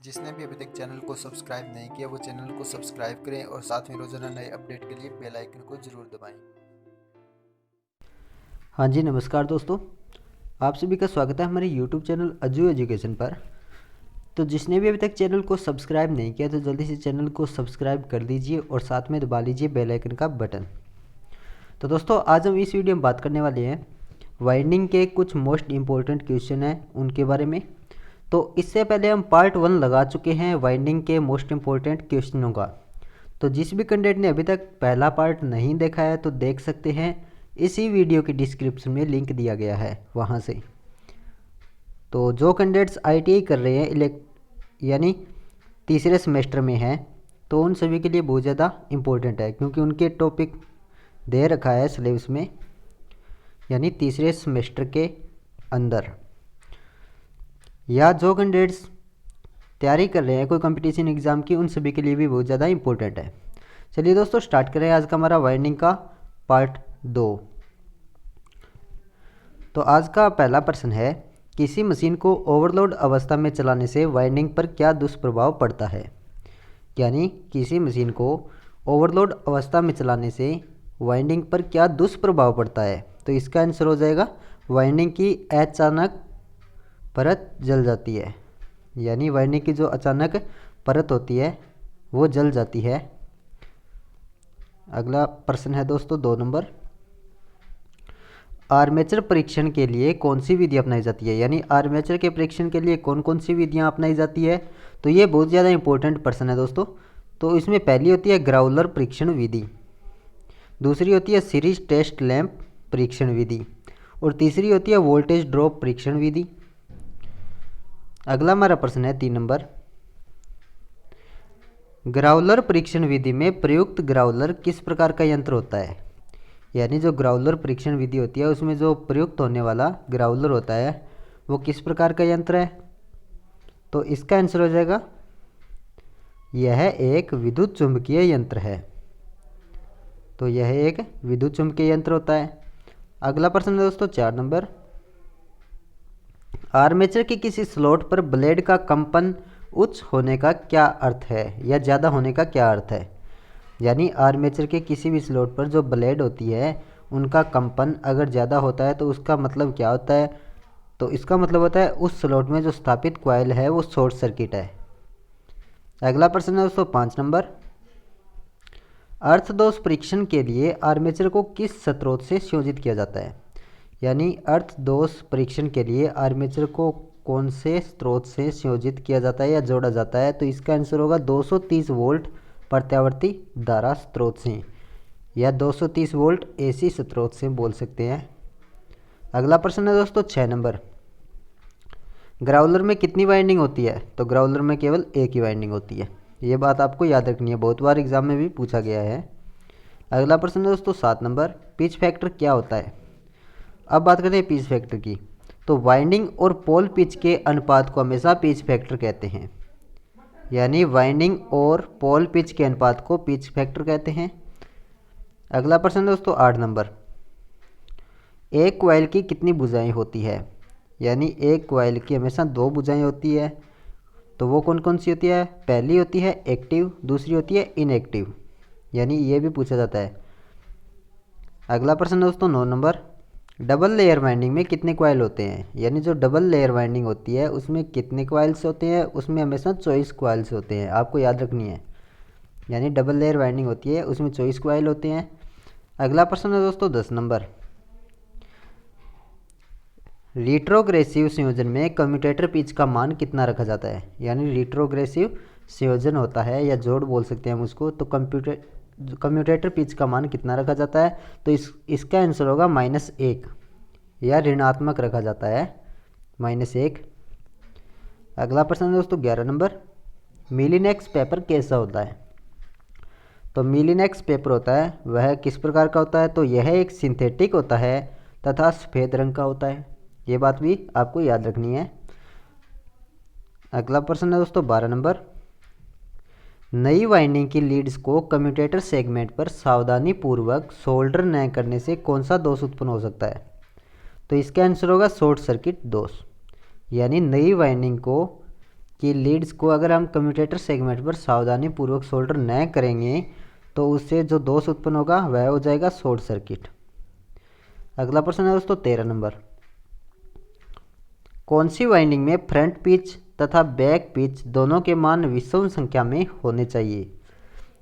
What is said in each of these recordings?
जिसने भी अभी तक चैनल को सब्सक्राइब नहीं किया वो चैनल को सब्सक्राइब करें और साथ में रोजाना नए अपडेट के लिए बेल आइकन को जरूर दबाएं। हाँ जी, नमस्कार दोस्तों। आप सभी का स्वागत है हमारे YouTube चैनल अजू एजुकेशन पर। तो जिसने भी अभी तक चैनल को सब्सक्राइब नहीं किया तो जल्दी से चैनल को सब्सक्राइब कर लीजिए और साथ में दबा लीजिए बेल आइकन का बटन। तो दोस्तों, आज हम इस वीडियो में बात करने वाले हैं वाइंडिंग के कुछ मोस्ट इम्पोर्टेंट क्वेश्चन हैं उनके बारे में। तो इससे पहले हम पार्ट 1 लगा चुके हैं वाइंडिंग के मोस्ट इम्पोर्टेंट क्वेश्चनों का। तो जिस भी कैंडिडेट ने अभी तक पहला पार्ट नहीं देखा है तो देख सकते हैं, इसी वीडियो के डिस्क्रिप्शन में लिंक दिया गया है वहाँ से। तो जो कैंडिडेट्स ITI कर रहे हैं यानी तीसरे सेमेस्टर में हैं, तो उन सभी के लिए बहुत ज़्यादा इम्पोर्टेंट है, क्योंकि उनके टॉपिक दे रखा है सिलेबस में, यानी तीसरे सेमेस्टर के अंदर। या जो कैंडिडेट्स तैयारी कर रहे हैं कोई कंपटीशन एग्ज़ाम की, उन सभी के लिए भी बहुत ज़्यादा इम्पोर्टेंट है। चलिए दोस्तों, स्टार्ट करें आज का हमारा वाइंडिंग का पार्ट 2। तो आज का पहला प्रश्न है, किसी मशीन को ओवरलोड अवस्था में चलाने से वाइंडिंग पर क्या दुष्प्रभाव पड़ता है। यानी किसी मशीन को ओवरलोड अवस्था में चलाने से वाइंडिंग पर क्या दुष्प्रभाव पड़ता है। तो इसका आंसर हो जाएगा, वाइंडिंग की अचानक परत जल जाती है। यानी वाइंडिंग की जो अचानक परत होती है वो जल जाती है। अगला प्रश्न है दोस्तों 2 नंबर, आर्मेचर परीक्षण के लिए कौन सी विधि अपनाई जाती है। यानी आर्मेचर के परीक्षण के लिए कौन कौन सी विधियां अपनाई जाती है। तो ये बहुत ज़्यादा इंपॉर्टेंट प्रश्न है दोस्तों। तो इसमें पहली होती है ग्राउलर परीक्षण विधि, दूसरी होती है सीरीज टेस्ट लैंप परीक्षण विधि, और तीसरी होती है वोल्टेज ड्रॉप परीक्षण विधि। अगला हमारा प्रश्न है 3 नंबर, ग्राउलर परीक्षण विधि में प्रयुक्त ग्राउलर किस प्रकार का यंत्र होता है। यानी जो ग्राउलर परीक्षण विधि होती है उसमें जो प्रयुक्त होने वाला ग्राउलर होता है वो किस प्रकार का यंत्र है। तो इसका आंसर हो जाएगा, यह एक विद्युत चुंबकीय यंत्र है। तो यह एक विद्युत चुंबकीय यंत्र होता है। अगला प्रश्न है दोस्तों 4 नंबर, आर्मेचर के किसी स्लॉट पर ब्लेड का कंपन उच्च होने का क्या अर्थ है, या ज़्यादा होने का क्या अर्थ है। यानी आर्मेचर के किसी भी स्लॉट पर जो ब्लेड होती है उनका कंपन अगर ज़्यादा होता है तो उसका मतलब क्या होता है। तो इसका मतलब होता है उस स्लॉट में जो स्थापित कॉइल है वो शॉर्ट सर्किट है। अगला प्रश्न है दोस्तों 5 नंबर, अर्थ दोष परीक्षण के लिए आर्मेचर को किस स्रोत से संयोजित किया जाता है। यानी अर्थ दोष परीक्षण के लिए आर्मेचर को कौन से स्रोत से संयोजित किया जाता है या जोड़ा जाता है। तो इसका आंसर होगा 230 वोल्ट प्रत्यावर्ती धारा स्रोत से, या 230 वोल्ट AC स्रोत से बोल सकते हैं। अगला प्रश्न है दोस्तों 6 नंबर, ग्राउलर में कितनी वाइंडिंग होती है। तो ग्राउलर में केवल एक ही वाइंडिंग होती है। ये बात आपको याद रखनी है, बहुत बार एग्जाम में भी पूछा गया है। अगला प्रश्न है दोस्तों 7 नंबर, पिच फैक्टर क्या होता है। अब बात करते हैं पिच फैक्टर की। तो वाइंडिंग और पोल पिच के अनुपात को हमेशा पिच फैक्टर कहते हैं। यानी वाइंडिंग और पोल पिच के अनुपात को पिच फैक्टर कहते हैं। अगला प्रश्न है दोस्तों 8 नंबर, एक कॉइल की कितनी भुजाएं होती है। यानी एक कॉइल की हमेशा 2 भुजाएं होती है। तो वो कौन कौन सी होती है। पहली होती है एक्टिव, दूसरी होती है इनएक्टिव। यानी ये भी पूछा जाता है। अगला प्रश्न है दोस्तों 9 नंबर, डबल लेयर वाइंडिंग में कितने कॉइल होते हैं। यानी जो डबल लेयर वाइंडिंग होती है उसमें कितने कॉइल्स होते हैं। उसमें हमेशा 24 कॉइल्स होते हैं, आपको याद रखनी है। यानी डबल लेयर वाइंडिंग होती है उसमें 24 कॉइल होते हैं। अगला प्रश्न है दोस्तों 10 नंबर, रिट्रोग्रेसिव संयोजन में कम्यूटेटर पिच का मान कितना रखा जाता है। यानी रिट्रोग्रेसिव संयोजन होता है या जोड़ बोल सकते हैं हम उसको। तो कम्यूटेटर पिच का मान कितना रखा जाता है। तो इसका आंसर होगा -1, या ऋणात्मक रखा जाता है -1। अगला प्रश्न है दोस्तों 11 नंबर, मिलीनेक्स पेपर कैसा होता है। तो मिलीनेक्स पेपर होता है वह किस प्रकार का होता है। तो यह एक सिंथेटिक होता है तथा सफ़ेद रंग का होता है। ये बात भी आपको याद रखनी है। अगला प्रश्न है दोस्तों 12 नंबर, नई वाइंडिंग की लीड्स को कम्यूटेटर सेगमेंट पर सावधानी पूर्वक सोल्डर न करने से कौन सा दोष उत्पन्न हो सकता है। तो इसका आंसर होगा शॉर्ट सर्किट दोष। यानी नई वाइंडिंग को कि लीड्स को अगर हम कम्यूटेटर सेगमेंट पर सावधानीपूर्वक सोल्डर न करेंगे तो उससे जो दोष उत्पन्न होगा वह हो जाएगा शॉर्ट सर्किट। अगला प्रश्न है दोस्तों 13 नंबर। कौन सी वाइंडिंग में फ्रंट पिच तथा बैक पिच दोनों के मान विषम संख्या में होने चाहिए?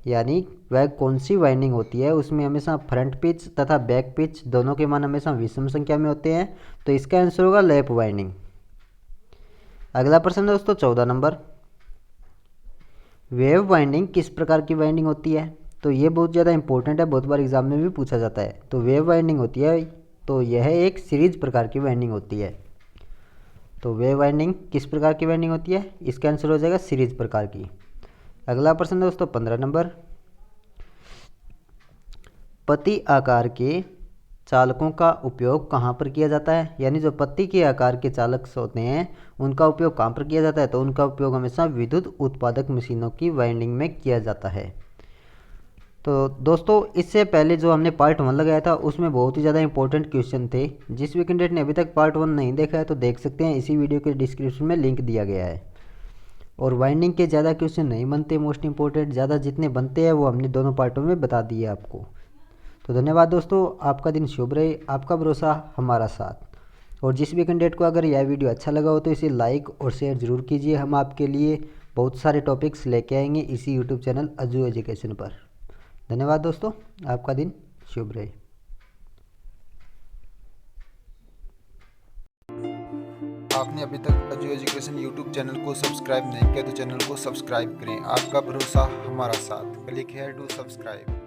यानी वह कौन सी वाइंडिंग होती है उसमें हमेशा फ्रंट पिच तथा बैक पिच दोनों के मान हमेशा विषम संख्या में होते हैं? तो इसका आंसर होगा लैप वाइंडिंग। अगला प्रश्न है दोस्तों 14 नंबर। वेव वाइंडिंग किस प्रकार की वाइंडिंग होती है? तो ये बहुत ज़्यादा इंपॉर्टेंट है, बहुत बार एग्जाम में भी पूछा जाता है। तो वेव वाइंडिंग होती है तो यह एक सीरीज प्रकार की वाइंडिंग होती है। तो वेव वाइंडिंग किस प्रकार की वाइंडिंग होती है? इसका आंसर हो जाएगा सीरीज प्रकार की। अगला प्रश्न दोस्तों 15 नंबर। पत्ती आकार के चालकों का उपयोग कहाँ पर किया जाता है? यानी जो पत्ती के आकार के चालक होते हैं उनका उपयोग कहाँ पर किया जाता है? तो उनका उपयोग हमेशा विद्युत उत्पादक मशीनों की वाइंडिंग में किया जाता है। तो दोस्तों इससे पहले जो हमने पार्ट 1 लगाया था उसमें बहुत ही ज़्यादा इंपॉर्टेंट क्वेश्चन थे। जिस भी कैंडिडेट ने अभी तक पार्ट 1 नहीं देखा है तो देख सकते हैं, इसी वीडियो के डिस्क्रिप्शन में लिंक दिया गया है। और वाइंडिंग के ज़्यादा क्वेश्चन नहीं बनते, मोस्ट इंपॉर्टेंट ज़्यादा जितने बनते हैं वो हमने दोनों पार्टों में बता दिए आपको। तो धन्यवाद दोस्तों, आपका दिन शुभ रहे, आपका भरोसा हमारा साथ। और जिस भी कैंडिडेट को अगर यह वीडियो अच्छा लगा हो तो इसे लाइक और शेयर ज़रूर कीजिए। हम आपके लिए बहुत सारे टॉपिक्स लेके आएंगे इसी यूट्यूब चैनल अजू एजुकेशन पर। धन्यवाद दोस्तों, आपका दिन शुभ रहे। आपने अभी तक अजू एजुकेशन यूट्यूब चैनल को सब्सक्राइब नहीं किया तो चैनल को सब्सक्राइब करें। आपका भरोसा हमारा साथ। Click here to subscribe.